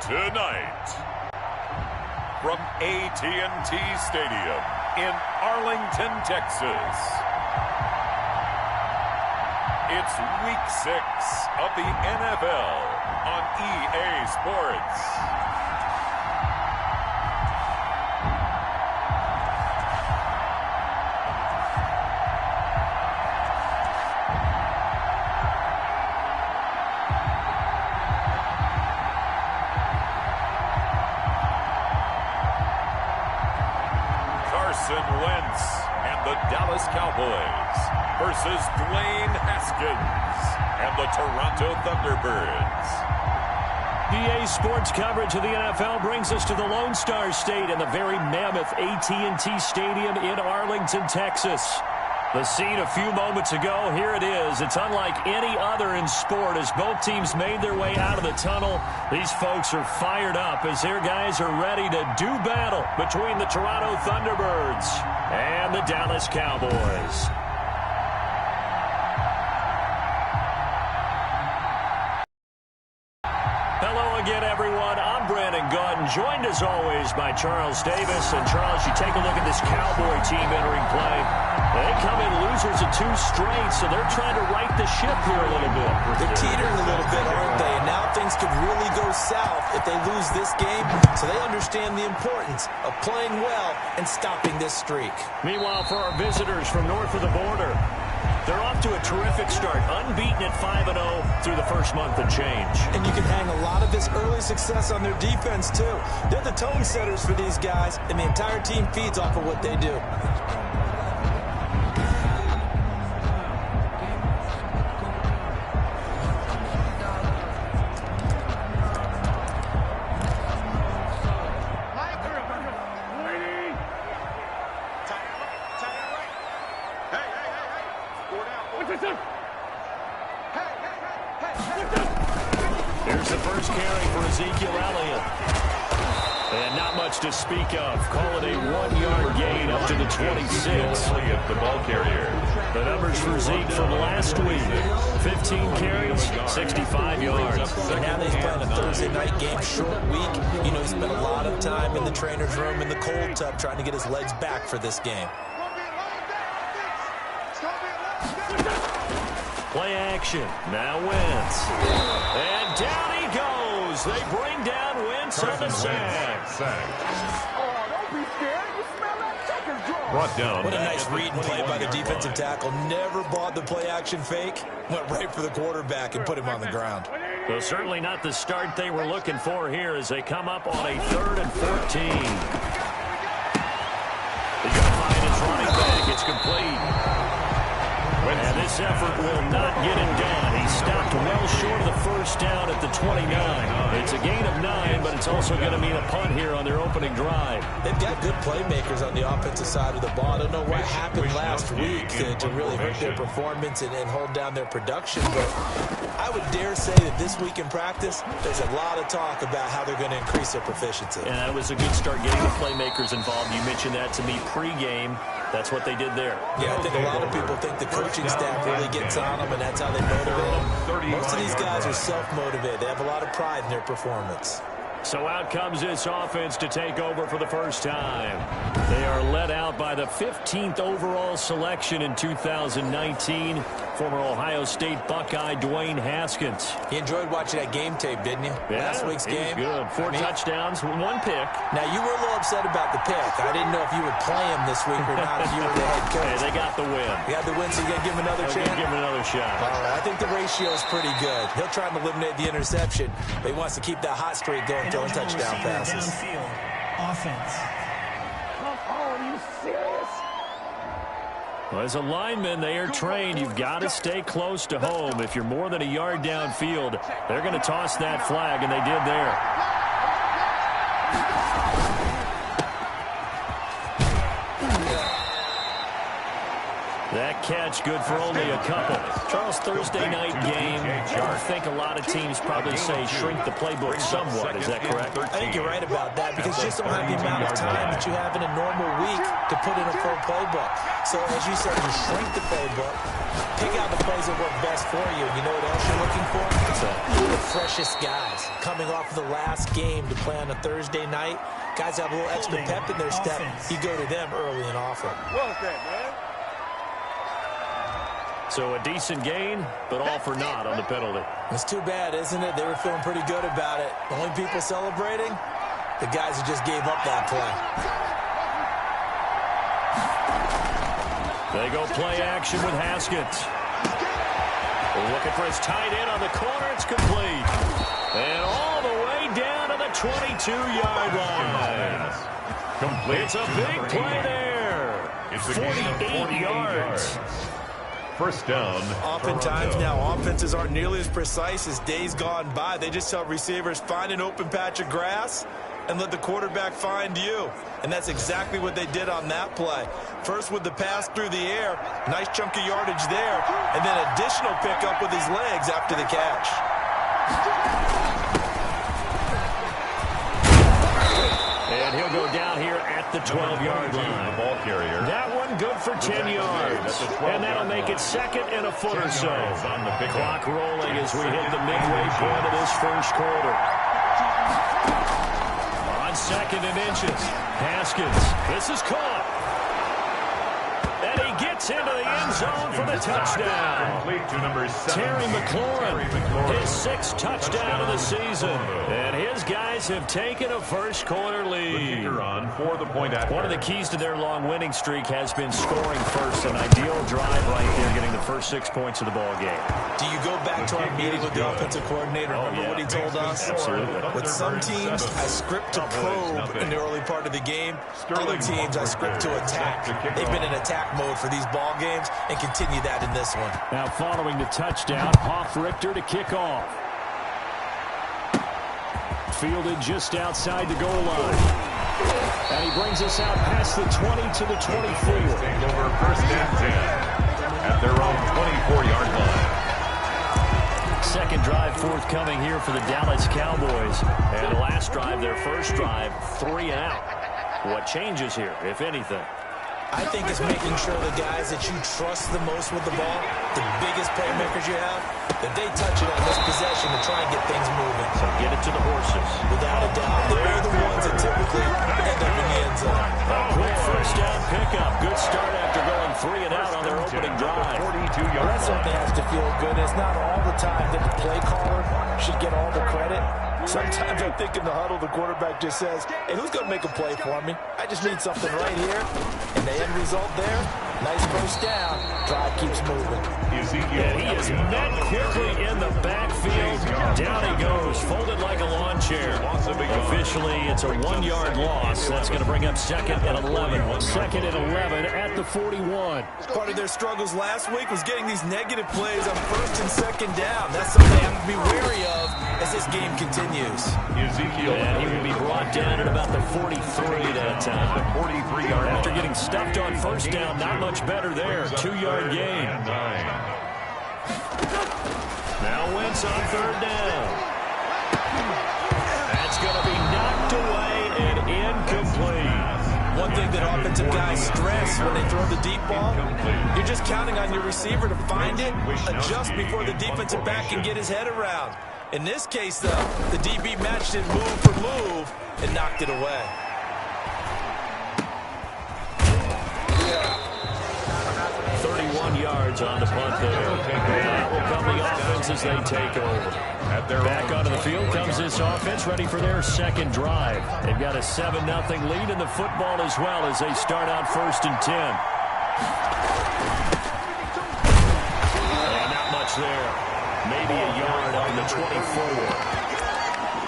Tonight, from AT&T Stadium in Arlington, Texas, it's Week 6 of the NFL on EA Sports. Wentz and the Dallas Cowboys versus Dwayne Haskins and the Toronto Thunderbirds. EA Sports coverage of the NFL brings us to the Lone Star State and the very mammoth AT&T Stadium in Arlington, Texas. The scene a few moments ago, here it is. It's unlike any other in sport as both teams made their way out of the tunnel. These folks are fired up as their guys are ready to do battle between the Toronto Thunderbirds and the Dallas Cowboys. Hello again, everyone. I'm Brandon Gautin, joined as always by Charles Davis. And Charles, you take a look at this Cowboy team entering play. They come in losers of 2 straight, so they're trying to right the ship here a little bit. They're teetering a little bit, aren't they? And now things could really go south if they lose this game. So they understand the importance of playing well and stopping this streak. Meanwhile, for our visitors from north of the border, they're off to a terrific start, unbeaten at 5-0 through the first month and change. And you can hang a lot of this early success on their defense, too. They're the tone setters for these guys, and the entire team feeds off of what they do. Here's the first carry for Ezekiel Elliott. And not much to speak of. Call it a 1-yard gain up to the 26. The ball carrier. The numbers for Zeke from last week. 15 carries, 65 yards. And now that he's playing a Thursday night game, short week, you know, he spent a lot of time in the trainer's room in the cold tub trying to get his legs back for this game. Play action. Now Wentz. And down he goes. They bring down Wentz on the sack. Oh, don't be scared. You smell that checker's draw. Brought down. What a nice read and play by the defensive tackle. Never bought the play action fake. Went right for the quarterback and put him on the ground. Well, certainly not the start they were looking for here as they come up on a 3rd and 14. They got to find his running back. It's complete. And this effort will not get it done. He stopped well short of the first down at the 29. It's a gain of 9, but it's also going to mean a punt here on their opening drive. They've got good playmakers on the offensive side of the ball. I don't know what happened last week to really hurt their performance and hold down their production, but I would dare say that this week in practice, there's a lot of talk about how they're going to increase their proficiency. And that was a good start getting the playmakers involved. You mentioned that to me pregame. That's what they did there. Yeah, I think a lot of people think the coaching staff really gets on them, and that's how they motivate them. Most of these guys are self-motivated. They have a lot of pride in their performance. So out comes this offense to take over for the first time. They are led out by the 15th overall selection in 2019. Former Ohio State Buckeye Dwayne Haskins. You enjoyed watching that game tape, didn't you? Yeah, last week's game. Good. 4 touchdowns, 1 pick. Now, you were a little upset about the pick. I didn't know if you would play him this week or not if you were the head coach. Hey, they got the win. You got the win, so you're going to give him another chance? Give him another shot. All right, I think the ratio is pretty good. He'll try and eliminate the interception, but he wants to keep that hot streak going, throwing touchdown passes. Downfield offense. Come on, you serious? Well, as a lineman, they are trained. You've got to stay close to home. If you're more than a yard downfield, they're going to toss that flag, and they did there. That catch good for only a couple. Charles, Thursday night game, I think a lot of teams probably say shrink the playbook somewhat. Is that correct? I think you're right about that because you just don't have the amount of time that you have in a normal week to put in a full playbook. So as you said, you shrink the playbook, pick out the plays that work best for you. And you know what else you're looking for? The freshest guys coming off of the last game to play on a Thursday night. Guys have a little extra pep in their step. You go to them early and often. What was that, man? So a decent gain, but all for naught on the penalty. It's too bad, isn't it? They were feeling pretty good about it. The only people celebrating, the guys who just gave up that play. They go play action with Haskins. Looking for his tight end on the corner. It's complete. And all the way down to the 22-yard line. It's a big play there. 48 yards. First down. Oftentimes now, offenses aren't nearly as precise as days gone by. They just tell receivers, find an open patch of grass and let the quarterback find you. And that's exactly what they did on that play. First with the pass through the air, nice chunk of yardage there, and then additional pickup with his legs after the catch. And he'll go down here at the 12-yard line. The ball carrier. That one good for 10 yards. And that'll make it second and a foot or so. Clock rolling as we hit the midway point of this first quarter. On second and inches, Haskins. This is caught. And he gets into the end zone for the touchdown. Terry McLaurin, his 6th touchdown of the season. And his guys have taken a first quarter lead. One of the keys to their long winning streak has been scoring first. An ideal drive right there, getting the first 6 points of the ball game. Do you go back to our meeting with the offensive coordinator? Remember what he told us? Absolutely. With some teams, I script to probe in the early part of the game. Other teams, I script to attack. They've been in attack mode for these ball games and continue that in this one. Now following the touchdown, Hoff-Richter to kick off. Fielded just outside the goal line. And he brings us out past the 20 to the 24. Over first and 10 at their own 24-yard line. Second drive forthcoming here for the Dallas Cowboys. And the last drive, their first drive, 3 and out. What changes here, if anything? I think it's making sure the guys that you trust the most with the ball, the biggest playmakers you have, that they touch it on this possession to try and get things moving. So get it to the horses. Without a doubt. They're the ones that typically end up in the end zone. A quick first down pickup. Good start after going 3 and out on their opening drive. Well, that certainly has to feel good. It's not all the time that the play caller should get all the credit. Sometimes I think in the huddle, the quarterback just says, hey, who's going to make a play for me? I just need something right here. And the end result there, nice first down. Drive keeps moving. And he is met quickly in the backfield. Down he goes, folded like a lawn chair. Officially, it's a 1-yard loss. That's going to bring up second and 11. Second and 11 at the 41. Part of their struggles last week was getting these negative plays on first and second down. That's something they have to be wary of as this game continues. And he will be brought down at about the 43 that time. 43-yard. After getting stuffed on first down, not much better there. 2-yard gain. Now Wentz on third down. That's going to be knocked away and incomplete. One thing that offensive guys stress when they throw the deep ball, you're just counting on your receiver to find it, adjust before the defensive back can get his head around. In this case, though, the DB matched it move for move and knocked it away. Yards on the punt there. That will come the offense as they take over. Back onto the field comes this offense, ready for their second drive. They've got a 7-0 lead in the football as well as they start out first and 10. And not much there. Maybe a yard on the 24.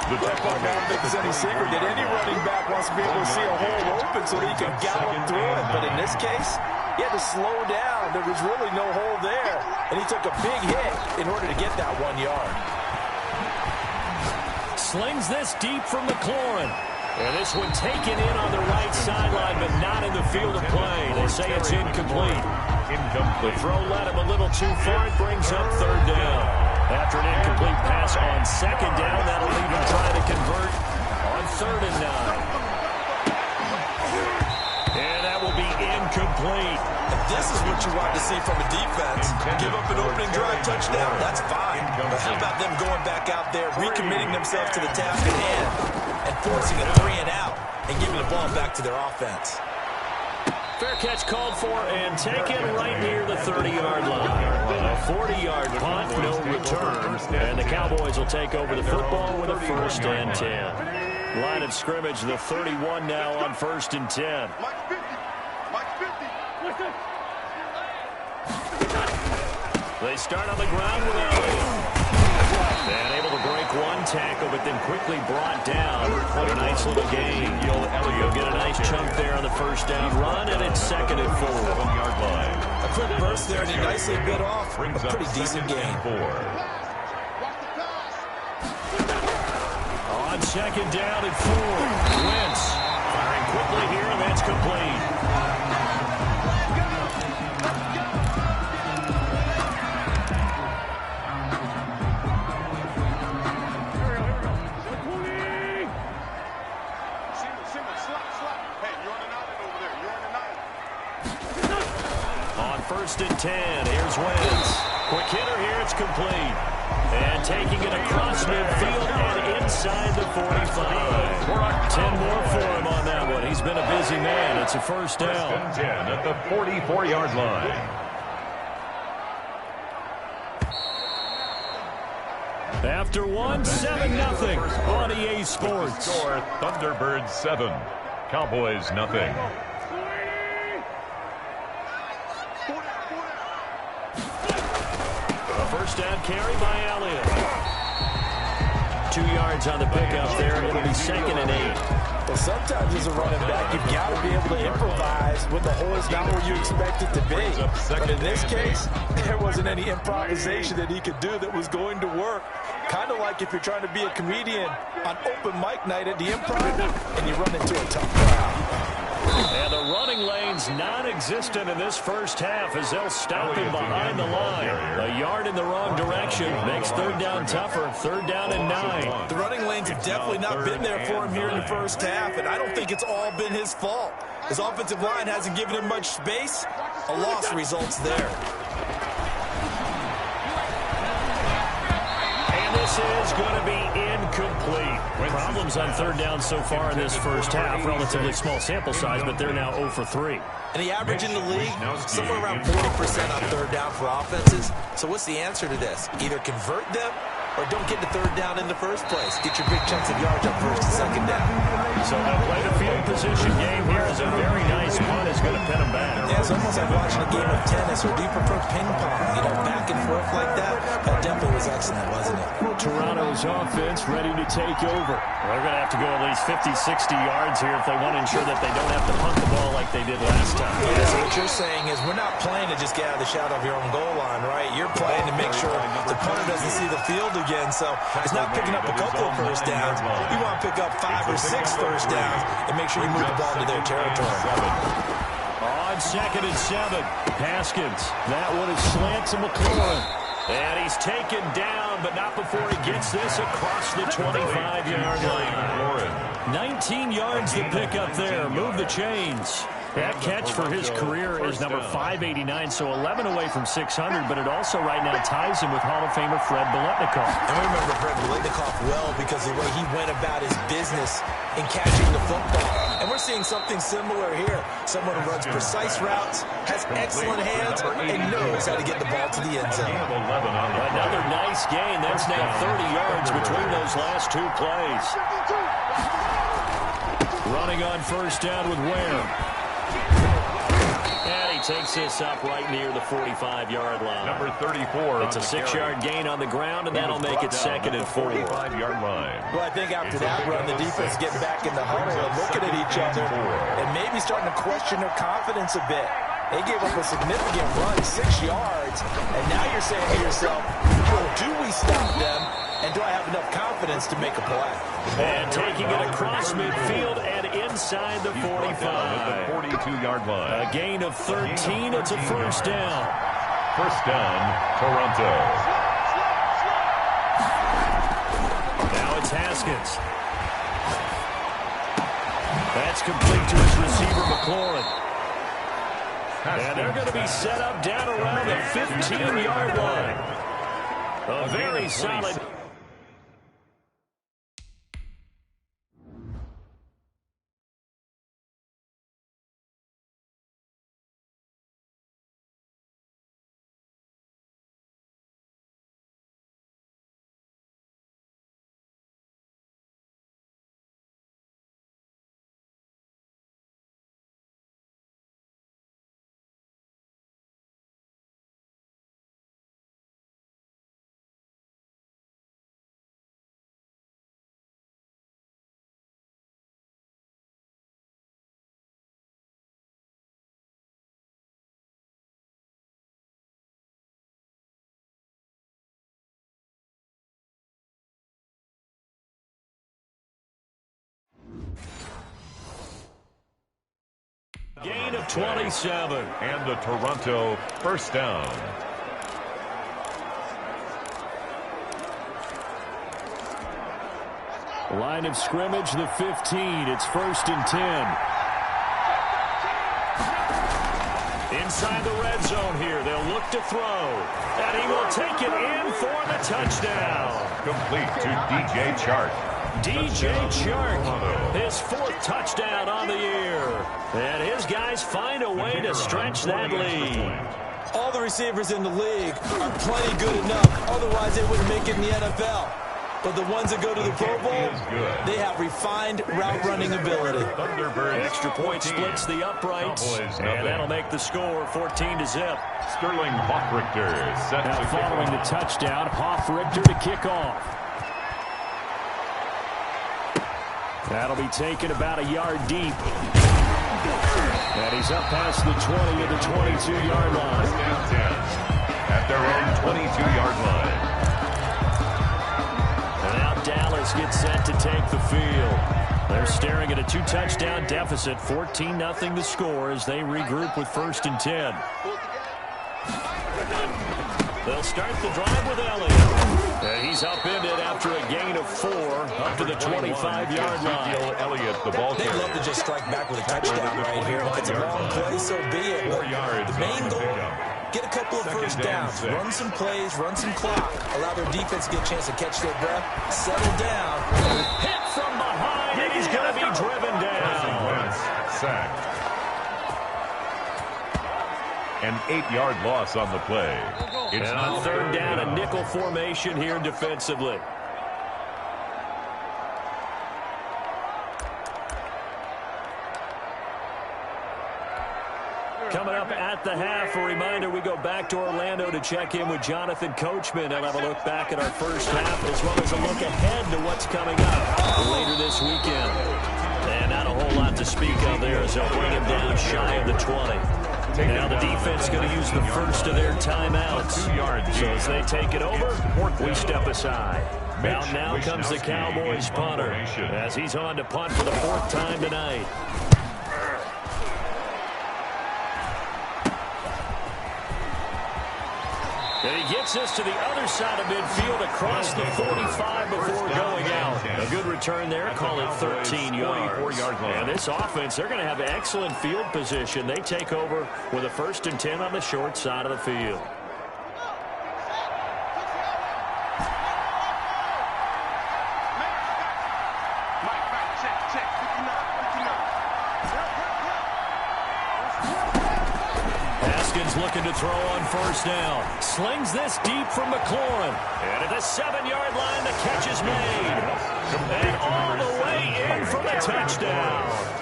I don't think it's any secret that any running back wants to be able to see a hole open so that he can gallop through it. But in this case, he had to slow down. There was really no hole there. And he took a big hit in order to get that 1 yard. Slings this deep from McLaurin. And this one taken in on the right sideline, but not in the field of play. They say it's incomplete. The throw led him a little too far. It brings up third down. After an incomplete pass on second down, that'll leave him trying to convert on 3rd and 9. And that will be incomplete. And this is what you want to see from a defense. Give up an opening drive touchdown, that's fine. But how about them going back out there, recommitting themselves to the task at hand, and forcing a 3 and out, and giving the ball back to their offense. Fair catch called for and taken right near the 30-yard line. A 40-yard punt, no return. And the Cowboys will take over the football with a 1st and 10. Line of scrimmage, the 31 now on 1st and 10. They start on the ground with Elliott. And able to break one tackle, but then quickly brought down. What a nice little gain. Elliott get a nice chunk there on the 1st down run, and it's 2nd and 4. 7-yard line. A quick burst there, and he nicely bit off. A pretty decent gain. On 2nd down and 4. Wentz firing quickly here, and that's complete. On 1st and 10, here's Wentz. Quick hitter here, it's complete. And taking it across midfield and inside the 45. 10 more for him on that one. He's been a busy man. It's a 1st down. 10 at the 44-yard line. After one, 7-0 on EA Sports. Score, Thunderbirds 7, Cowboys nothing. A 1st down carry by Elliott. 2 yards on the pickup there. It'll be 2nd and 8. Well, sometimes as a running back, you've got to be able to improvise when the hole's not where you expect it to be. But in this case, there wasn't any improvisation that he could do that was going to work. Kind of like if you're trying to be a comedian on open mic night at the Improv and you run into a tough crowd. And the running lane's non-existent in this 1st half as they'll stop him behind the line. A yard in the wrong direction makes 3rd down tougher. 3rd down and 9. The running lanes have definitely not been there for him here in the 1st half, and I don't think it's all been his fault. His offensive line hasn't given him much space. A loss results there. This is going to be incomplete. Problems on 3rd down so far in this 1st half. Relatively small sample size, but they're now 0 for 3. And the average in the league, somewhere around 40% on 3rd down for offenses. So what's the answer to this? Either convert them or don't get to 3rd down in the first place. Get your big chunks of yards on 1st and 2nd down. So they'll play the field position game here as a very nice punt is going to pin them back. Yeah, it's almost like watching a game of tennis, or do you prefer ping pong? You know, back and forth like that? That definitely was excellent, wasn't it? Toronto's offense ready to take over. They're going to have to go at least 50, 60 yards here if they want to ensure that they don't have to punt the ball like they did last time. Yeah, so what you're saying is we're not playing to just get out of the shadow of your own goal line, right? You're playing to make sure the punter doesn't see the field again. So it's not picking up a couple of 1st downs. You want to pick up 5 or 6 1st downs and make sure you move the ball to their territory. On 2nd and 7, Haskins. That one is slant to McLaurin. And he's taken down, but not before he gets this across the 25-yard line. 19 yards to pick up there. Move the chains. That catch for his career is number 589, so 11 away from 600, but it also right now ties him with Hall of Famer Fred Biletnikoff. And we remember Fred Biletnikoff well because of the way he went about his business in catching the football. And we're seeing something similar here. Someone who runs precise routes, has excellent hands, and knows how to get the ball to the end zone. Another nice gain. That's now 30 yards between those last 2 plays. Running on 1st down with Ware. And he takes this up right near the 45-yard line. Number 34. It's a 6-yard gain on the ground, and that'll make it 2nd and 4. 45-yard line. Well, I think after that run, the defense getting back in the huddle and looking at each other and maybe starting to question their confidence a bit. They gave up a significant run, 6 yards, and now you're saying to yourself, how do we stop them? and do I have enough confidence to make a play? And taking it across midfield and inside the 45. At the 42-yard line. A gain of 13. It's a first down. First down, Toronto. Now it's Haskins. That's complete to his receiver, McLaurin. And they're going to be set up down around the 15-yard line. A very solid. Gain of 27. And the Toronto first down. Line of scrimmage, the 15. It's first and 10. Inside the red zone here. They'll look to throw. And he will take it in for the touchdown. Complete to DJ Chark. DJ Chark, his fourth touchdown on the year. And his guys find a way to stretch that lead. All the receivers in the league are plenty good enough. Otherwise, they wouldn't make it in the NFL. But the ones that go to the Pro Bowl, they have refined route running ability. Extra point splits the uprights, and that'll make the score 14-0. Sterling Hoffrichter set now to following the touchdown, Hoffrichter to kick off. That'll be taken about a yard deep. And he's up past the 20 of the 22-yard line. At their own 22-yard line. And now Dallas gets set to take the field. They're staring at a two-touchdown deficit, 14-0 the score as they regroup with first and 10. They'll start the drive with Elliott. And he's upended after a gain of 4 up to the 25-yard line. Elliott, the ball They'd love to just strike back with a touchdown right here. If it's a long play, so be it. But the main goal, get a couple of first downs, run some plays, run some clock, allow their defense to get a chance to catch their breath, settle down. Hit from behind, and he's going to be driven down. Sacked. An 8-yard loss on the play. It's on third down, a nickel formation here defensively. Coming up at the half, a reminder, we go back to Orlando to check in with Jonathan Coachman and have a look back at our first half as well as a look ahead to what's coming up later this weekend. And not a whole lot to speak of there as they'll bring him down shy of the 20. Now the defense going to use the first of their timeouts. So as they take it over, we step aside. Now comes the Cowboys punter as he's on to punt for the 4th time tonight. And he gets us to the other side of midfield across the 45 before going out. A good return there, call it 13 yards. And this offense, they're going to have excellent field position. They take over with a 1st and 10 on the short side of the field. Looking to throw on first down. Slings this deep from McLaurin. And at the 7-yard line, the catch is made. And all the way in for the touchdown.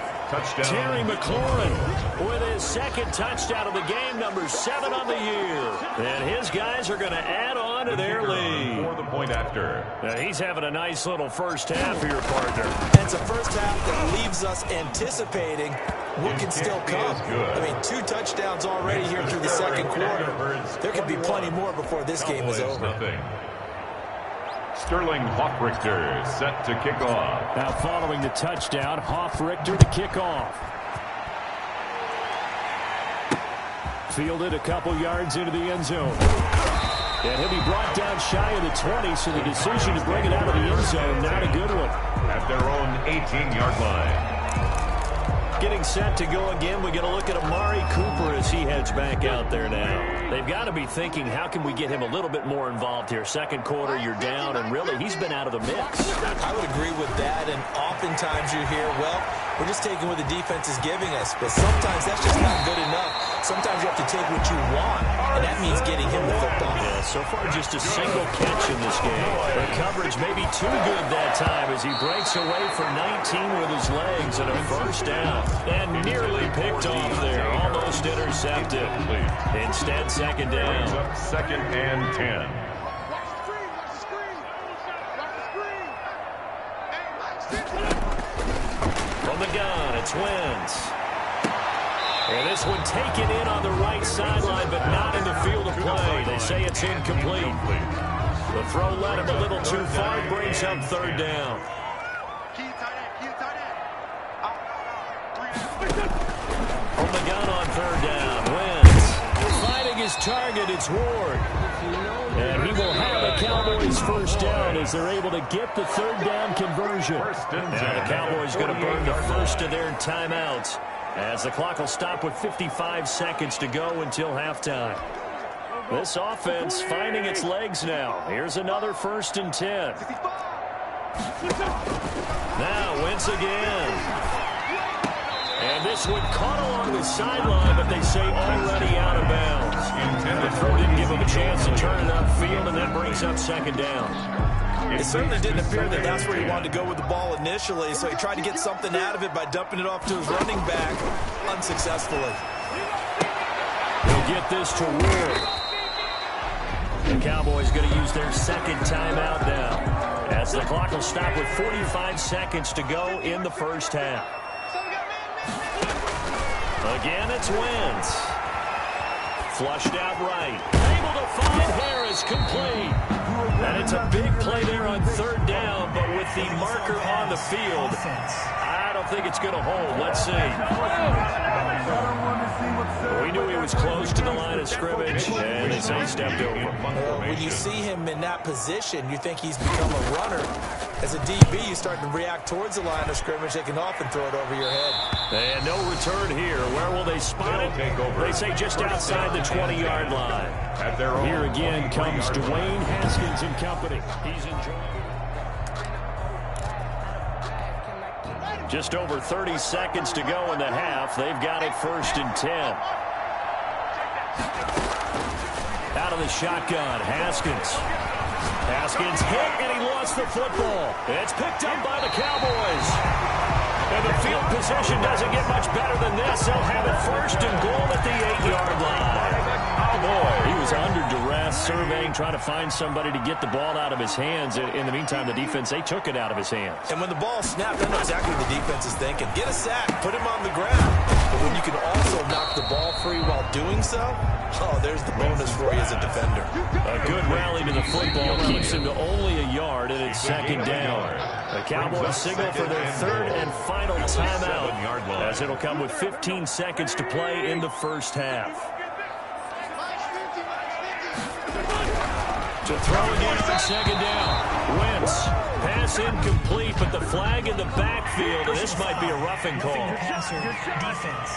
Terry McLaurin with his 2nd touchdown of the game, number 7 on the year. And his guys are going to add on to their lead. For the point after. Now he's having a nice little first half here, partner. And it's a first half that leaves us anticipating what can still come. I mean, 2 touchdowns already here through the 2nd quarter. There could be plenty more before this game is over. Sterling Hoffrichter set to kick off. Now following the touchdown, Hoffrichter to kick off. Fielded a couple yards into the end zone. And he'll be brought down shy of the 20, so the decision to bring it out of the end zone, not a good one. At their own 18-yard line. Getting set to go again, we get a look at Amari Cooper as he heads back out there now. They've got to be thinking, how can we get him a little bit more involved here? Second quarter, you're down, and really, he's been out of the mix. I would agree with that, and oftentimes you hear, well, we're just taking what the defense is giving us, but sometimes that's just not good enough. Sometimes you have to take what you want, and that means getting him the football. Yeah, so far just a single catch in this game. The coverage may be too good that time as he breaks away for 19 with his legs and a first down. And nearly picked off there, almost intercepted. Instead, second down. Second and 10. From the gun, it's Wentz. And this one taken in on the right sideline, but not in the field of play. They say it's incomplete. The throw led him a little too far, brings up third down. From the gun on third down, Wentz. Finding his target, it's Ward. And he will have the Cowboys first down as they're able to get the third down conversion. Now the Cowboys going to burn the first of their timeouts as the clock will stop with 55 seconds to go until halftime. This offense finding its legs now. Here's another 1st and 10. Now Wentz again. And this one caught along the sideline, but they say already out of bounds. The throw didn't give him a chance to turn it upfield, and that brings up second down. It certainly didn't appear that that's where he wanted to go with the ball initially, so he tried to get something out of it by dumping it off to his running back unsuccessfully. He'll get this to Ward. The Cowboys going to use their second timeout now as the clock will stop with 45 seconds to go in the first half. Again, it's Wentz. Flushed out right. Able to find Harris, complete. And it's a big play there on third down, but with the marker on the field, I don't think it's going to hold. Let's see. We knew he was close to the line of scrimmage, and they say he stepped over. When you see him in that position, you think he's become a runner. As a DB, you start to react towards the line of scrimmage. They can often throw it over your head. And no return here. Where will they spot it? They say just outside the 20-yard line. Here again comes Dwayne Haskins and company. He's enjoying. Just over 30 seconds to go in the half. They've got it 1st and 10. Out of the shotgun, Haskins. Haskins hit, and he lost the football. It's picked up by the Cowboys. And the field position doesn't get much better than this. They'll have it 1st and goal at the 8-yard line. Oh, boy. He was under duress, surveying, trying to find somebody to get the ball out of his hands. In the meantime, the defense, they took it out of his hands. And when the ball snapped, I know exactly what the defense is thinking. Get a sack, put him on the ground. But when you can also knock the ball free while doing so, oh, there's the bonus for you as a defender. A good rally to the football keeps him to only a yard, and it's second down. The Cowboys signal for their third and final timeout, as it'll come with 15 seconds to play in the first half. To throw again on second down. Wentz. Pass incomplete, but the flag in the backfield, and this might be a roughing call. Passer defense.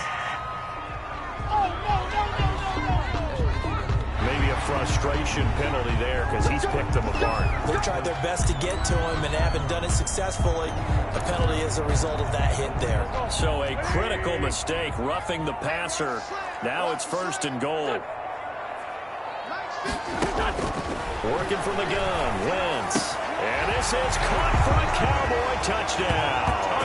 Maybe a frustration penalty there because he's picked them apart. They tried their best to get to him and haven't done it successfully. A penalty as a result of that hit there. So a critical mistake, roughing the passer. Now it's 1st and goal. Working from the gun, Wentz. And this is caught for a Cowboy touchdown.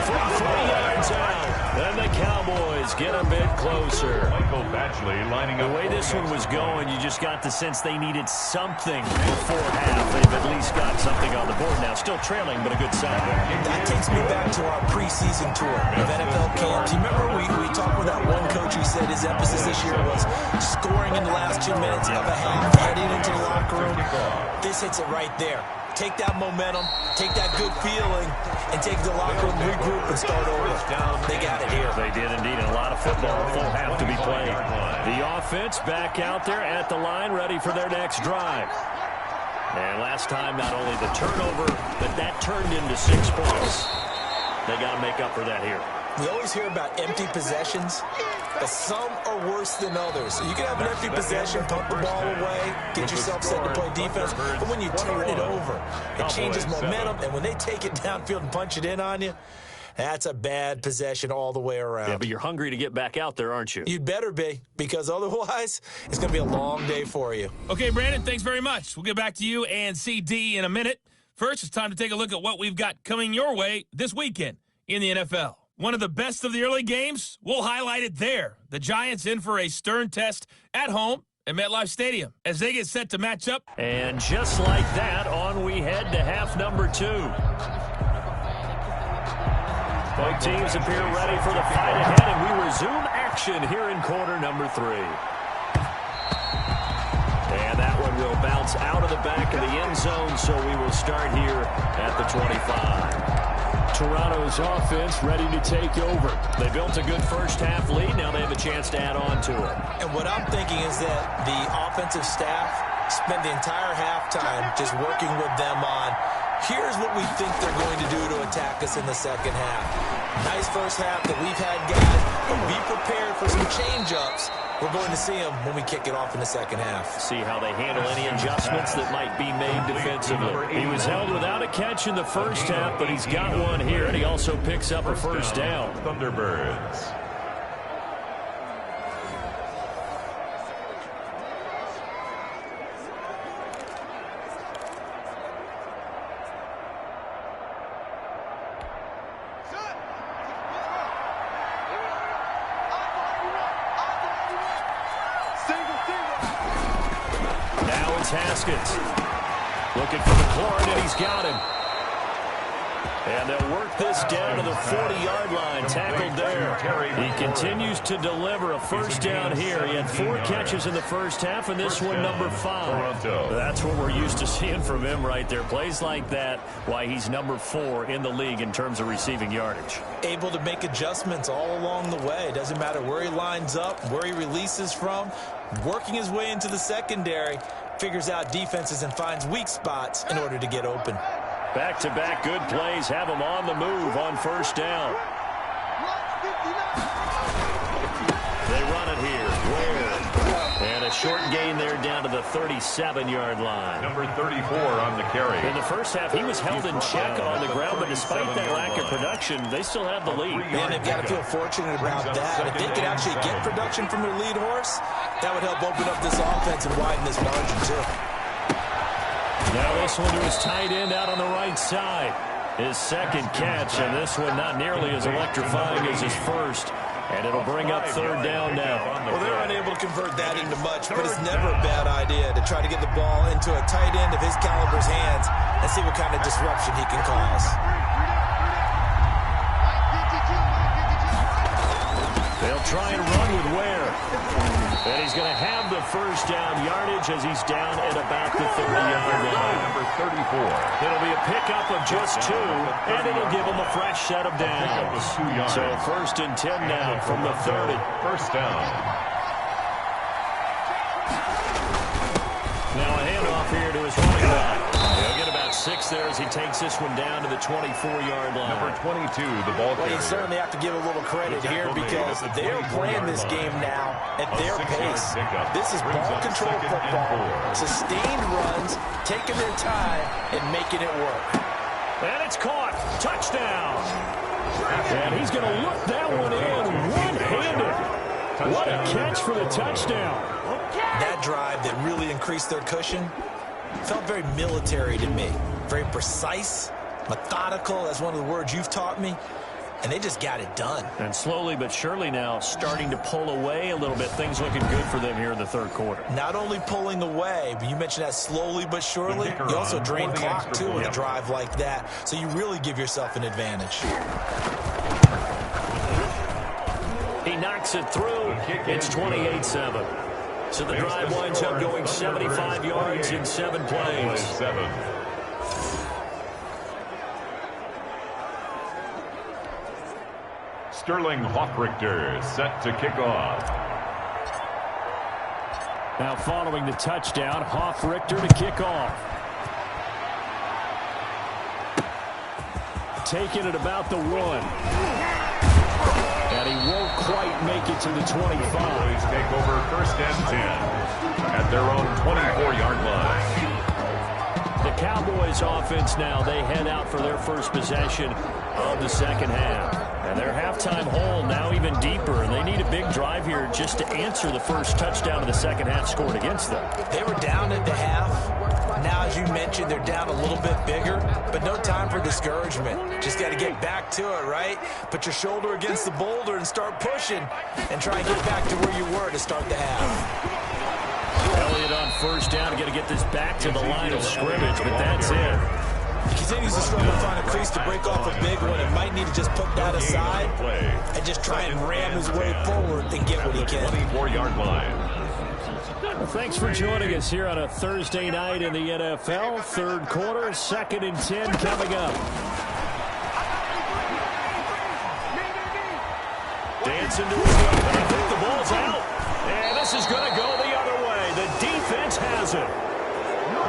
From 3 yards out. And the Cowboys does get a bit closer. The way this one was going, you just got the sense they needed something before half. They've at least got something on the board now. Still trailing, but a good sign. That takes me back to our preseason tour of NFL camps. You remember we talked with that one coach who said his emphasis this year was scoring in the last 2 minutes of a half, heading into the locker room. This hits it right there. Take that momentum, take that good feeling, and take the locker room, regroup, and start over. They got it here. They did indeed. A lot of football, full half to be played. The offense back out there at the line, ready for their next drive. And last time, not only the turnover, but that turned into 6 points. They got to make up for that here. We always hear about empty possessions, but some are worse than others. So you can have an empty possession, pump the ball away, get yourself set to play defense, but when you turn it over, it changes momentum, and when they take it downfield and punch it in on you, that's a bad possession all the way around. Yeah, but you're hungry to get back out there, aren't you? You'd better be, because otherwise, it's going to be a long day for you. Okay, Brandon, thanks very much. We'll get back to you and CD in a minute. First, it's time to take a look at what we've got coming your way this weekend in the NFL. One of the best of the early games, we'll highlight it there. The Giants in for a stern test at home at MetLife Stadium as they get set to match up. And just like that, on we head to half number 2. Both teams appear ready for the fight ahead, and we resume action here in quarter number 3. And that one will bounce out of the back of the end zone, so we will start here at the 25. Toronto's offense ready to take over. They built a good first-half lead. Now they have a chance to add on to it. And what I'm thinking is that the offensive staff spent the entire halftime just working with them on, here's what we think they're going to do to attack us in the second half. Nice first half that we've had, guys, but be prepared for some change-ups. We're going to see them when we kick it off in the second half. See how they handle any adjustments that might be made defensively. He was held without a catch in the first half, but he's got one here, and he also picks up a first down. Thunderbirds. Haskins looking for McLaurin, and he's got him. And they'll work this down to the 40-yard line. Tackled there. He continues to deliver a first down here. He had 4 catches in the first half, and this one number 5. That's what we're used to seeing from him right there. Plays like that, why he's number 4 in the league in terms of receiving yardage. Able to make adjustments all along the way. Doesn't matter where he lines up, where he releases from. Working his way into the secondary. Figures out defenses and finds weak spots in order to get open. Back-to-back good plays have him on the move on first down. They run it here. Ware. And a short gain there down to the 37-yard line. Number 34 on the carry. In the first half, he was held in check on the ground, but despite that lack of production, they still have the lead. Man, they've got to feel fortunate about that. If they could actually get production from their lead horse, that would help open up this offense and widen this margin, too. Now this one to his tight end out on the right side. His second catch, and this one not nearly as electrifying as his first. And it'll bring up third down now. Well, they're unable to convert that into much, but it's never a bad idea to try to get the ball into a tight end of his caliber's hands and see what kind of disruption he can cause. They'll try and run with Ware. And he's going to have the first down yardage as he's down at about the 30-yard line. Number 34. It'll be a pickup of just 2, and it'll give him a fresh set of downs. So first and 10 now from the 30. First down. Now a handoff here to his running back. He'll get about 6 there as he takes this one down to the 24-yard line. Number 22, the ball carrier. Well, you certainly have to give a little credit here because they're playing this game now at their pace. This is ball control football, sustained runs, taking their time, and making it work. And it's caught. Touchdown. And he's going to look that one in one-handed. What a catch for the touchdown. That drive that really increased their cushion felt very military to me. Very precise, methodical. That's one of the words you've taught me. and they just got it done. And slowly but surely now starting to pull away a little bit. Things looking good for them here in the third quarter. Not only pulling away, but you mentioned that slowly but surely. You also drain clock, too, with a drive like that. So you really give yourself an advantage. He knocks it through. It's 28-7. So the drive winds up going 75 yards in 7 plays. Sterling Hoffrichter set to kick off. Now following the touchdown, Hoffrichter to kick off. Taking it about the 1. And he won't quite make it to the 25. Cowboys take over 1st and 10 at their own 24-yard line. The Cowboys offense now, they head out for their first possession of the second half. And their halftime hole now even deeper, and they need a big drive here just to answer the first touchdown of the second half scored against them. They were down at the half. Now, as you mentioned, they're down a little bit bigger, but no time for discouragement. Just got to get back to it, right? Put your shoulder against the boulder and start pushing and try and get back to where you were to start the half. Elliott on first down, got to get this back to the line of scrimmage, but that's it. He continues to struggle to find a crease to break off a big one and might need to just put that aside and just try and ram his way forward and get what he can. 24-yard line. Well, thanks for joining us here on a Thursday night in the NFL. Third quarter, 2nd and 10 coming up. Dancing to his open. I think the ball's out. And this is going to go the other way. The defense has it.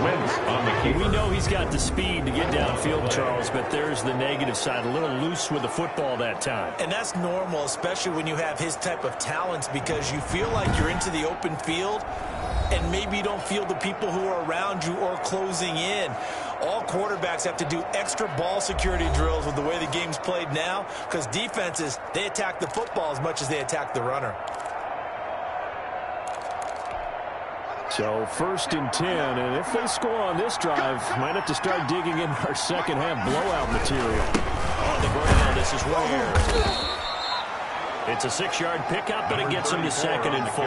Wentz on the keeper. We know he's got the speed to get downfield, Charles, but there's the negative side. A little loose with the football that time. And that's normal, especially when you have his type of talents, because you feel like you're into the open field and maybe you don't feel the people who are around you or closing in. All quarterbacks have to do extra ball security drills with the way the game's played now, because defenses, they attack the football as much as they attack the runner. So 1st and 10, and if they score on this drive, might have to start digging in our second half blowout material. On the ground, this is where it's a 6-yard pickup, but it gets him to 2nd and 4.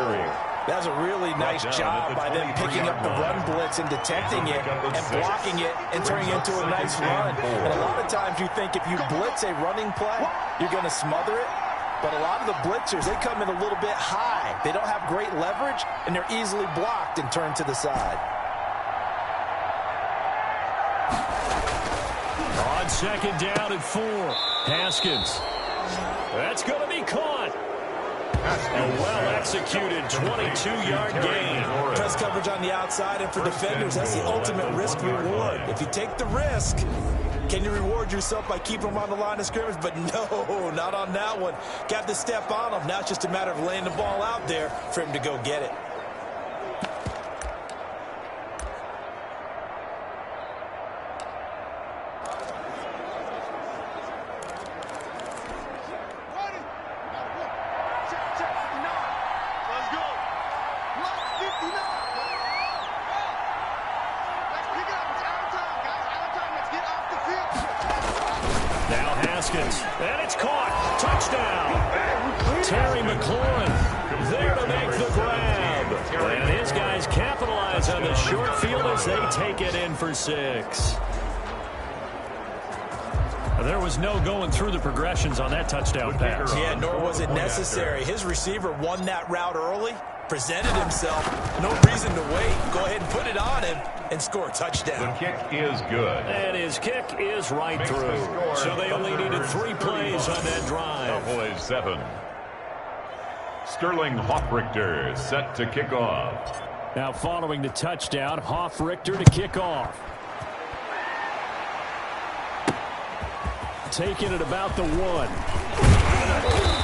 That's a really nice job by them picking up the run blitz and detecting it and blocking it and turning it into a nice run. And a lot of times you think if you blitz a running play, you're going to smother it. But a lot of the blitzers, they come in a little bit high. They don't have great leverage, and they're easily blocked and turned to the side. On 2nd down and 4, Haskins. That's going to be caught. A well-executed 22-yard gain. Press coverage on the outside, and for defenders, that's the ultimate risk-reward. If you take the risk, can you reward yourself by keeping them on the line of scrimmage? But no, not on that one. Got to step on them. Now it's just a matter of laying the ball out there for him to go get it. And it's caught. Touchdown. Terry McLaurin there to make the grab. And his guys capitalize on the short field as they take it in for 6. There was no going through the progressions on that touchdown pass. Yeah, nor was it necessary. His receiver won that route early, presented himself. No reason to wait. Go ahead and put it on him and score a touchdown. The kick is good. And his kick is right through. So they only needed 3 plays on that drive. Cowboys 7. Sterling Hoffrichter set to kick off. Now following the touchdown, Hoffrichter to kick off. Taking it about the 1.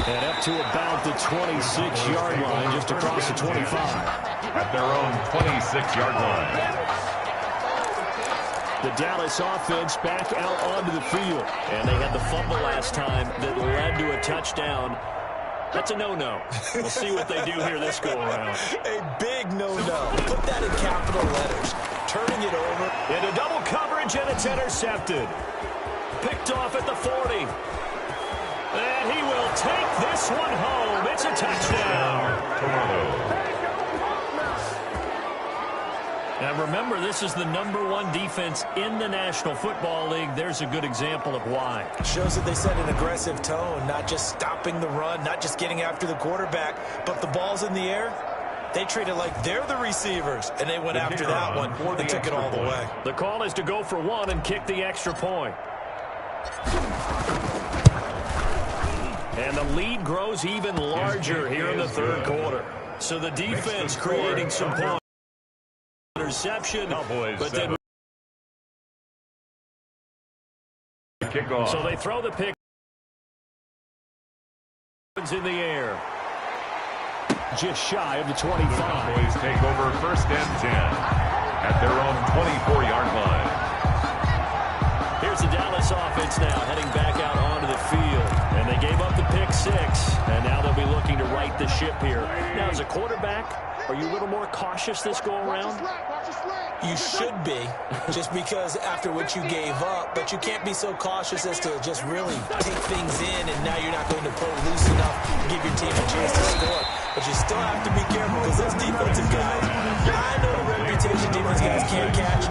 And up to about the 26-yard line, just across the 25. At their own 26-yard line. The Dallas offense back out onto the field. And they had the fumble last time that led to a touchdown. That's a no-no. We'll see what they do here this go-around. A big no-no. Put that in capital letters. Turning it over. Into double coverage, and it's intercepted. Picked off at the 40. And he will take this one home. It's a touchdown. Toronto. Now remember, this is the #1 defense in the National Football League. There's a good example of why. Shows that they set an aggressive tone, not just stopping the run, not just getting after the quarterback, but the ball's in the air. They treat it like they're the receivers, and they went after that one and took it all the way. The call is to go for one and kick the extra point. And the lead grows even larger here in the third quarter. So the defense creating some points. Interception, but then Kickoff. so they throw the pick in the air. Just shy of the 25. Cowboys take over 1st and 10 at their own 24-yard line. Here's the Dallas offense now heading back out onto the field. And they gave up the pick 6, and now they'll be looking to right the ship here. Now, as a quarterback, are you a little more cautious this go-around? You should be, just because after what you gave up, but you can't be so cautious as to just really take things in, and now you're not going to play loose enough to give your team a chance to score. But you still have to be careful because those defensive guys, I know the reputation defense guys can't catch.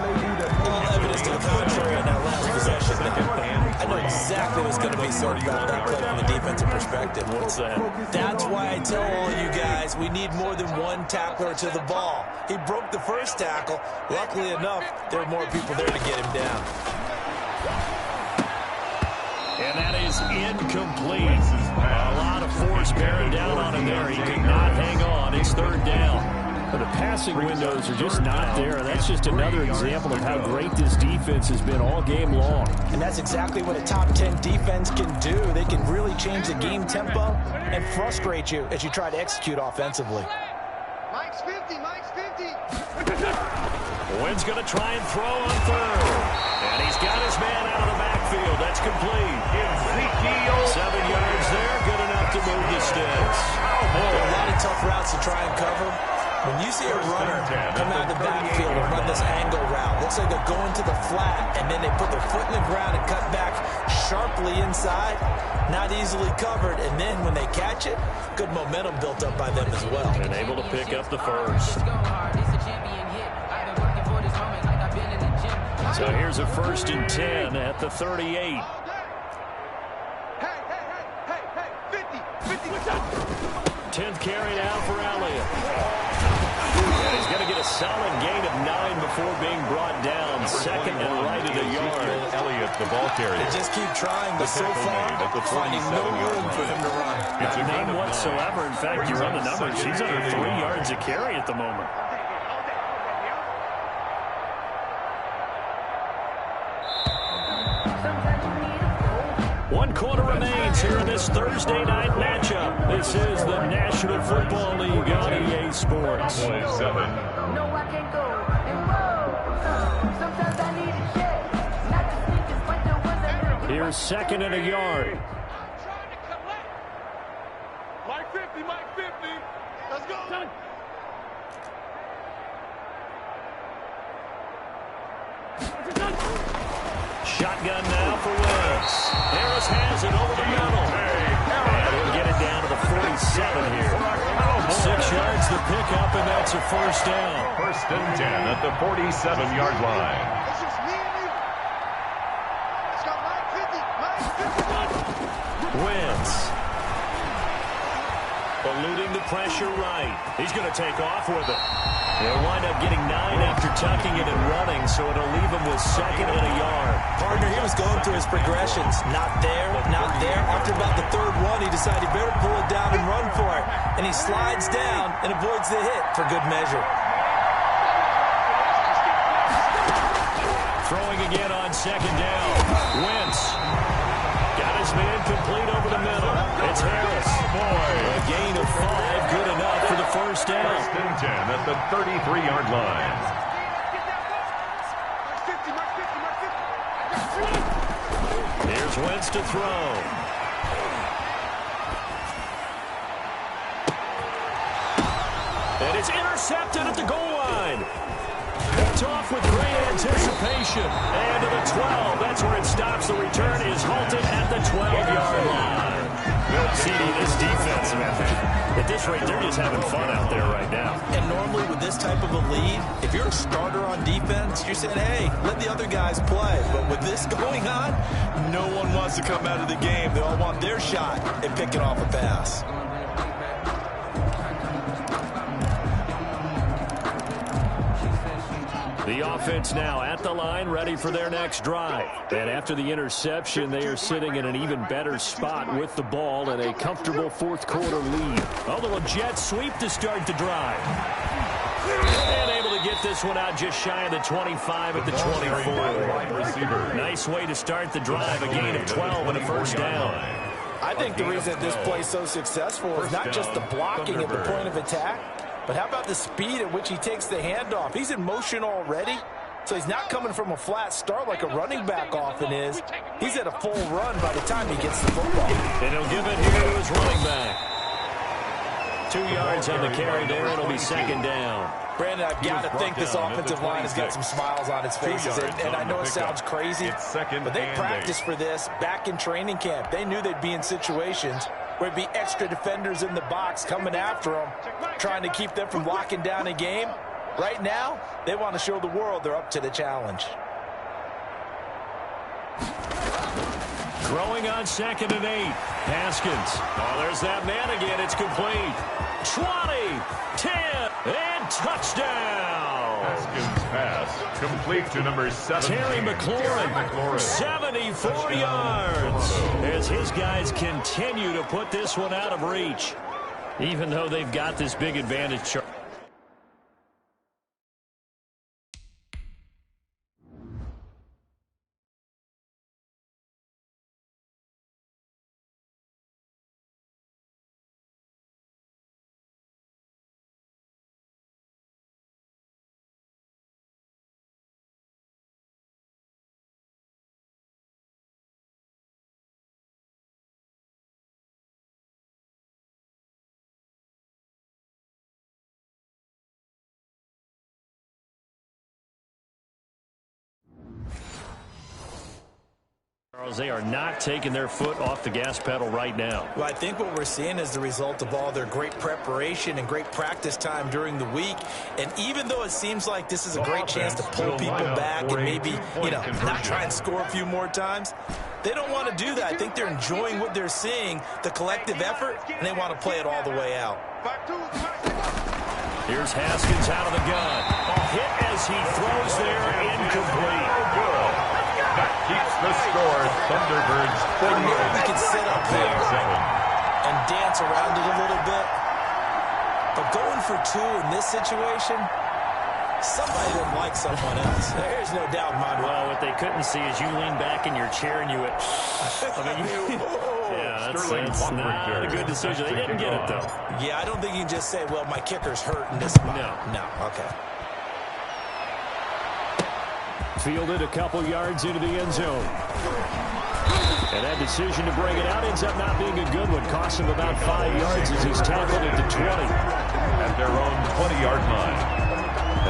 All evidence to the contrary on that last possession. I know exactly what's going to be said about that play from a defensive perspective. What's that? That's why I tell all you guys we need more than one tackler to the ball. He broke the first tackle. Luckily enough, there were more people there to get him down. And that is incomplete. A lot of force bearing down on him there. He could not hang on. It's 3rd down. But the passing windows are just not there. And that's just another example of how great this defense has been all game long. And that's exactly what a top 10 defense can do. They can really change the game tempo and frustrate you as you try to execute offensively. Mike's 50, Mike's 50. Wynn's going to try and throw on 3rd. And he's got his man out of the backfield. That's complete. 7 yards there. Good enough to move the sticks. A lot of tough routes to try and cover. When you see a runner come out of the backfield and run this angle route, looks like they're going to the flat, and then they put their foot in the ground and cut back sharply inside, not easily covered, and then when they catch it, good momentum built up by them as well. And able to pick up the first. So here's a 1st and 10 at the 38. Hey, 50, 10th carry now for Elliott. He's going to get a solid gain of 9 before being brought down. 2nd and right at a yard. Elliott, the ball carrier. They just keep trying, but so far, finding no room for him to run. Not name whatsoever. In fact, you run the numbers. He's under 3 yards a carry at the moment. One quarter remains here in this Thursday night matchup. This is the National Football League on EA Sports. Cowboys 7. No, I can't go. And whoa, sometimes I need a check. Not the sneakers, but the ones that make you Here's 2nd and a yard. Mike 50, Mike 50. Let's go. Shotgun now for Wentz. Harris has it over the middle. And he'll get it down to the 47 here. 6 yards the pickup, and that's a 1st down. 1st and 10 at the 47-yard line. It's just me and you. Let's go, Mike 50, Mike 50. Wentz. Eluding the pressure right. He's going to take off with it. They'll wind up getting 9 after tucking it and running, so it'll leave him with 2nd and a yard. Partner, he was going through his progressions. Not there, not there. After about the 3rd one, he decided he better pull it down and run for it. And he slides down and avoids the hit for good measure. Throwing again on 2nd down. Wentz. Got his man complete over the middle. It's Harris. A gain of 5, good enough for the 1st down. 1st and 10 at the 33-yard line. Here's Wentz to throw. And it's intercepted at the goal line. Picked off with great anticipation. And to the 12. That's where it stops. The return is halted at the 12-yard line. rate, they're just having fun out there right now. And normally with this type of a lead, if you're a starter on defense, you're saying, hey, let the other guys play. But with this going on, no one wants to come out of the game. They all want their shot at picking off a pass. The offense now at the line, ready for their next drive. And after the interception, they are sitting in an even better spot with the ball and a comfortable fourth-quarter lead. A little jet sweep to start the drive. And able to get this one out just shy of the 25 at the 24. Nice way to start the drive, a gain of 12 and a first down. I think the reason this play is so successful is not just the blocking at the point of attack, but how about the speed at which he takes the handoff? He's in motion already, so he's not coming from a flat start like a running back often is. He's at a full run by the time he gets the football. And he'll give it here to his running back. 2 yards on the carry there. It'll be second down. Brandon, I've got to think this offensive line has got some smiles on its faces. And I know it sounds crazy, but they practiced for this back in training camp. They knew they'd be in situations where there'd be extra defenders in the box coming after them, trying to keep them from locking down a game. Right now, they want to show the world they're up to the challenge. Throwing on 2nd and 8. Haskins. Oh, there's that man again. It's complete. 20, 10, and touchdown. Haskins pass complete to number 7. Terry McLaurin, 74 yards. As his guys continue to put this one out of reach, even though they've got this big advantage. They are not taking their foot off the gas pedal right now. Well, I think what we're seeing is the result of all their great preparation and great practice time during the week. And even though it seems like this is a great chance to pull people back and maybe, not try and score a few more times, they don't want to do that. I think they're enjoying what they're seeing, the collective effort, and they want to play it all the way out. Here's Haskins out of the gun. A hit as he throws there, incomplete. That keeps the score. Thunderbirds 48. We can sit up there and dance around it a little bit. But going for 2 in this situation, somebody didn't like someone else. There's no doubt in my mind. Well, what they couldn't see is you lean back in your chair and you went, that's not a good decision. They didn't get it, though. Yeah, I don't think you can just say, well, my kicker's hurt in this spot. No, okay. Fielded a couple yards into the end zone. And that decision to bring it out ends up not being a good one. Cost him about 5 yards as he's tackled at the 20. At their own 20-yard line.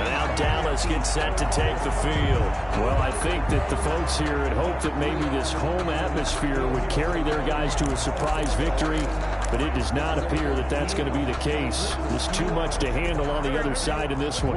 And now Dallas gets set to take the field. Well, I think that the folks here had hoped that maybe this home atmosphere would carry their guys to a surprise victory, but it does not appear that that's going to be the case. There's too much to handle on the other side in this one.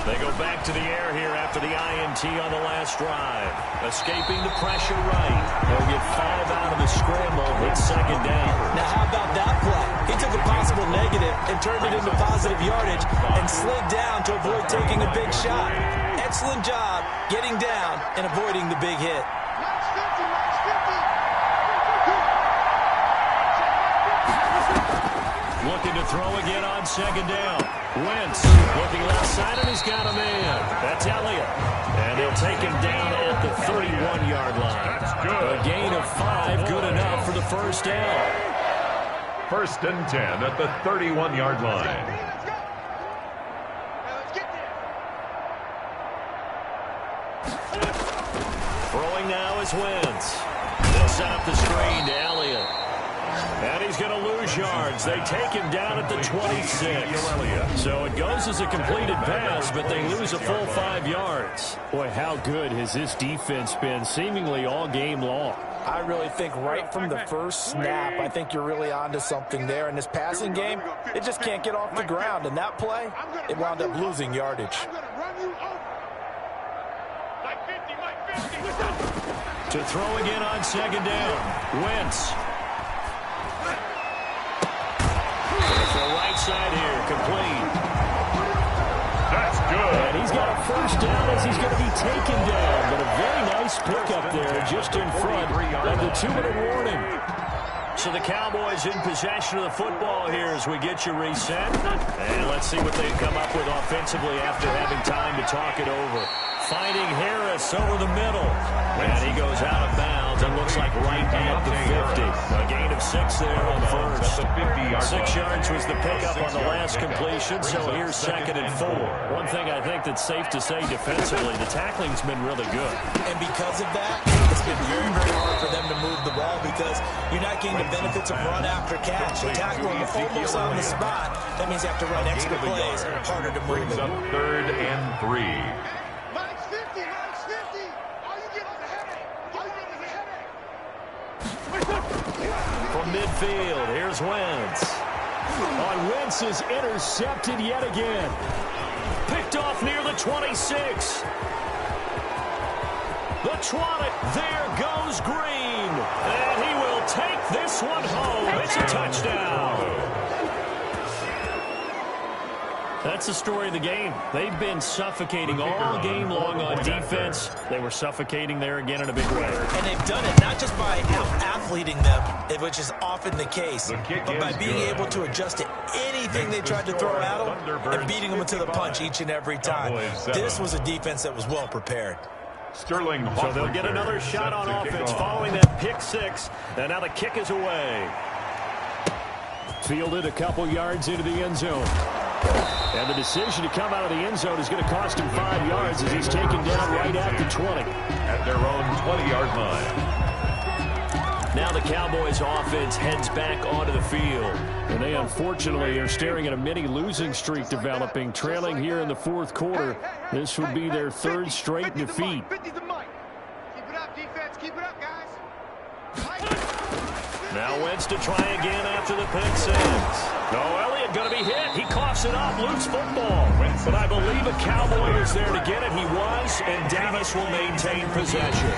They go back to the air here after the INT on the last drive. Escaping the pressure right. They'll get 5 out of the scramble. It's second down. Now, how about that play? He took a possible negative and turned it into positive yardage and slid down to avoid taking a big shot. Excellent job getting down and avoiding the big hit. Looking to throw again on second down. Wentz looking left side, and he's got a man. That's Elliott. And they'll take him down at the 31-yard line. A gain of 5, good enough for the first down. 1st and 10 at the 31-yard line. Throwing now is Wentz. They'll set up the screen to Elliott. And he's going to lose yards. They take him down at the 26. So it goes as a completed pass, but they lose a full 5 yards. Boy, how good has this defense been seemingly all game long? I really think right from the first snap, I think you're really onto something there. In this passing game, it just can't get off the ground. And that play, it wound up losing yardage. To throw again on second down. Wentz. The right side here, complete. That's good. And he's got a first down as he's going to be taken down. But a very nice pickup there just in front of the 2-minute warning. So the Cowboys in possession of the football here as we get you reset. And let's see what they come up with offensively after having time to talk it over. Finding Harris over the middle. And he goes out of bounds and looks like right at the 50. A gain of 6 there on first. 6 yards was the pickup on the last completion, so here's 2nd and 4. One thing I think that's safe to say defensively, the tackling's been really good. And because of that, it's been very, very hard for them to move the ball because you're not getting the benefits of run after catch. You tackle them almost on the spot. That means you have to run extra plays, harder to move them. 3rd and 3. From midfield, here's Wentz. Wentz is intercepted yet again. Picked off near the 26. The trot it. There goes Green. And he will take this one home. It's a touchdown. That's the story of the game. They've been suffocating all game long on defense. They were suffocating there again in a big way. And they've done it not just by out-athleting them, which is often the case, but by being able to adjust to anything they tried to throw at them and beating them to the punch each and every time. This was a defense that was well prepared. Sterling. So they'll get another shot on offense following that pick 6. And now the kick is away. Fielded a couple yards into the end zone. And the decision to come out of the end zone is going to cost him 5 yards as he's taken down right at the 20. At their own 20-yard line. Now the Cowboys offense heads back onto the field. And they unfortunately are staring at a mini losing streak developing, trailing here in the 4th quarter. This would be their 3rd straight defeat. Keep it up, defense. Keep it up, guys. Now Wentz to try again after the pick 6. No, Elliott going to be hit. He coughs it up, loose football. But I believe a Cowboy was there to get it. He was, and Dallas will maintain possession.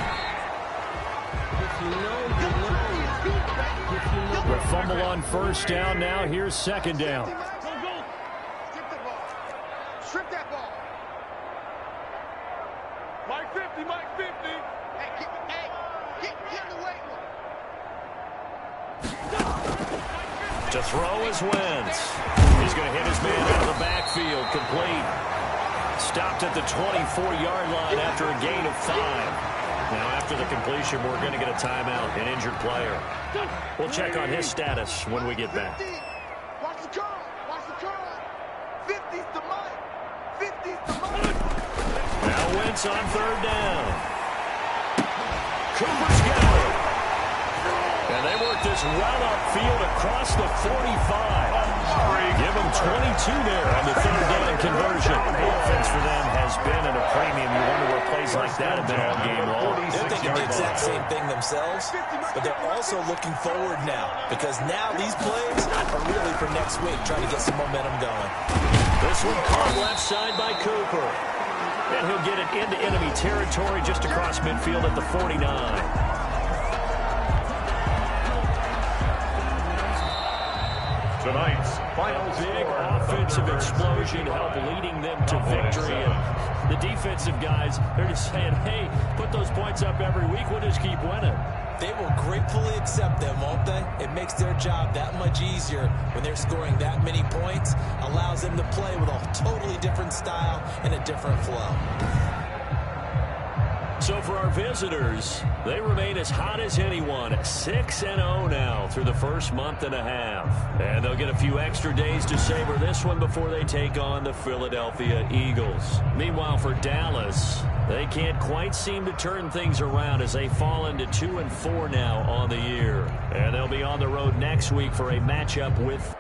The fumble on first down now. Here's 2nd down. Strip the ball. Strip that ball. Mike 50, Mike 50. Hey, get in the weight room. To throw is Wentz. He's going to hit his man out of the backfield. Complete. Stopped at the 24-yard line after a gain of 5. Now after the completion, we're going to get a timeout, an injured player. We'll check on his status when we get back. 50. Watch the curl. Watch the curl. 50's the Mike. 50's the Mike. Now Wentz on 3rd down. Cooper's got it. And they work this well upfield across the 45. Give them 22 there on the 3rd down conversion. Offense for them has been at a premium. You wonder where plays like that have been all game long. They're thinking the exact same thing themselves, but they're also looking forward now because now these plays are really for next week, trying to get some momentum going. This one caught left side by Cooper. And he'll get it into enemy territory just across midfield at the 49. Tonight's final Big score. offensive explosion help leading them to victory. And the defensive guys, they're just saying, hey, put those points up every week. We'll just keep winning. They will gratefully accept them, won't they? It makes their job that much easier when they're scoring that many points. Allows them to play with a totally different style and a different flow. So for our visitors, they remain as hot as anyone, 6-0 now through the first month and a half. And they'll get a few extra days to savor this one before they take on the Philadelphia Eagles. Meanwhile, for Dallas, they can't quite seem to turn things around as they fall into 2-4 now on the year. And they'll be on the road next week for a matchup with